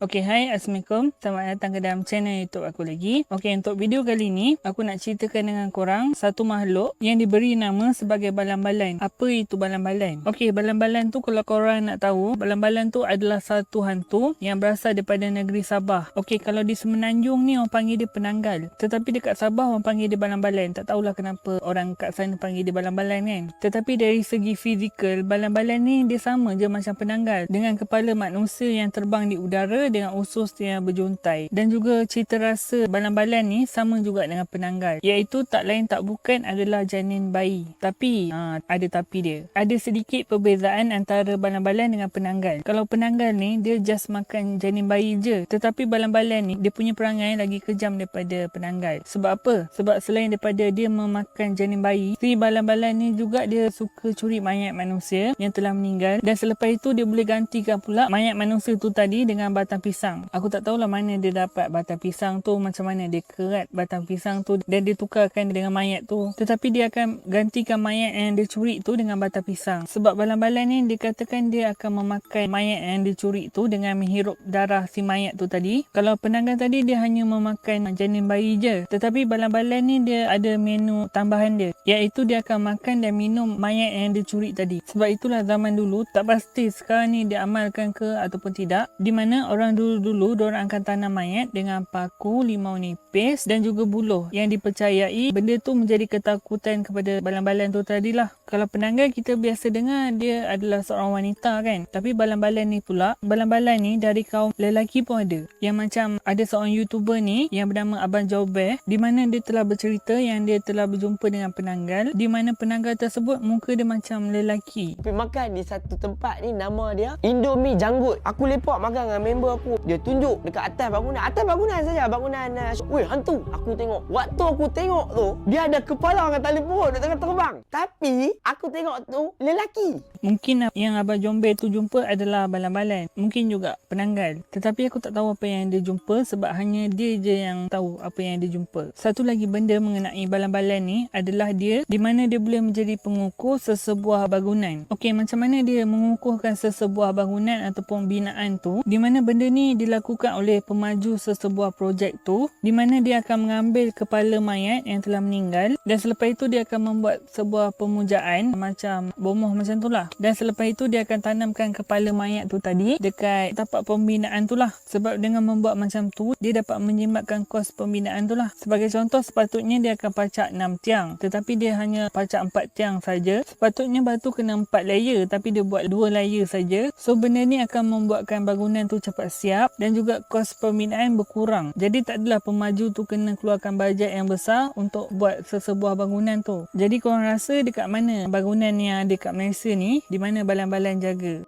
Okay, hai, Assalamualaikum. Selamat datang ke dalam channel YouTube aku lagi. Okay, untuk video kali ni, aku nak ceritakan dengan korang satu makhluk yang diberi nama sebagai balan-balan. Apa itu balan-balan? Okay, balan-balan tu kalau korang nak tahu, balan-balan tu adalah satu hantu yang berasal daripada negeri Sabah. Okay, kalau di Semenanjung ni orang panggil dia penanggal. Tetapi dekat Sabah orang panggil dia balan-balan. Tak tahulah kenapa orang kat sana panggil dia balan-balan kan. Tetapi dari segi fizikal, balan-balan ni dia sama je macam penanggal. Dengan kepala manusia yang terbang di udara dengan usus yang berjuntai. Dan juga cita rasa balan-balan ni sama juga dengan penanggal, iaitu tak lain tak bukan adalah janin bayi. Tapi ada tapi dia. Ada sedikit perbezaan antara balan-balan dengan penanggal. Kalau penanggal ni dia just makan janin bayi je, tetapi balan-balan ni dia punya perangai lagi kejam daripada penanggal. Sebab apa? Sebab selain daripada dia memakan janin bayi, si balan-balan ni juga dia suka curi mayat manusia yang telah meninggal, dan selepas itu dia boleh gantikan pula mayat manusia tu tadi dengan batang pisang. Aku tak tahulah mana dia dapat batang pisang tu, macam mana dia kerat batang pisang tu dan dia tukarkan dengan mayat tu. Tetapi dia akan gantikan mayat yang dia curi tu dengan batang pisang. Sebab balan-balan ni dikatakan dia akan memakan mayat yang dia curi tu dengan menghirup darah si mayat tu tadi. Kalau penanggal tadi dia hanya memakan janin bayi je. Tetapi balan-balan ni dia ada menu tambahan dia, iaitu dia akan makan dan minum mayat yang dia curi tadi. Sebab itulah zaman dulu, tak pasti sekarang ni dia amalkan ke ataupun tidak, di mana orang dulu-dulu diorang akan tanam mayat dengan paku, limau nipis dan juga buluh, yang dipercayai benda tu menjadi ketakutan kepada balan-balan tu tadilah. Kalau penanggal kita biasa dengar dia adalah seorang wanita kan, tapi balan-balan ni pula, balan-balan ni dari kaum lelaki pun ada. Yang macam ada seorang YouTuber ni yang bernama Abang Jobeh, di mana dia telah bercerita yang dia telah berjumpa dengan penanggal, di mana penanggal tersebut muka dia macam lelaki. Pergi makan di satu tempat ni, nama dia Indomie Janggut. Aku lepak makan dengan member aku. Dia tunjuk dekat atas bangunan. Atas bangunan saja, bangunan weh, hantu. Aku tengok. Waktu aku tengok tu, dia ada kepala dengan tali pohon dia tengah terbang. Tapi aku tengok tu lelaki. Mungkin yang Abang Jombe tu jumpa adalah balan-balan. Mungkin juga penanggal. Tetapi aku tak tahu apa yang dia jumpa, sebab hanya dia je yang tahu apa yang dia jumpa. Satu lagi benda mengenai balan-balan ni adalah dia, di mana dia boleh menjadi pengukur sesebuah bangunan. Okey, macam mana dia mengukuhkan sesebuah bangunan ataupun binaan tu, di mana benda ni dilakukan oleh pemaju sesebuah projek tu, di mana dia akan mengambil kepala mayat yang telah meninggal, dan selepas itu dia akan membuat sebuah pemujaan macam bomoh macam tu lah. Dan selepas itu dia akan tanamkan kepala mayat tu tadi dekat tapak pembinaan tu lah. Sebab dengan membuat macam tu, dia dapat menjimatkan kos pembinaan tu lah. Sebagai contoh, sepatutnya dia akan pacak 6 tiang, tetapi dia hanya pacak 4 tiang saja. Sepatutnya batu kena 4 layer, tapi dia buat 2 layer saja. So benda ni akan membuatkan bangunan tu cepat siap dan juga kos pembinaan berkurang. Jadi tak adalah pemaju tu kena keluarkan bajet yang besar untuk buat sesebuah bangunan tu. Jadi korang rasa dekat mana bangunan yang dekat Malaysia ni, di mana balan-balan jaga?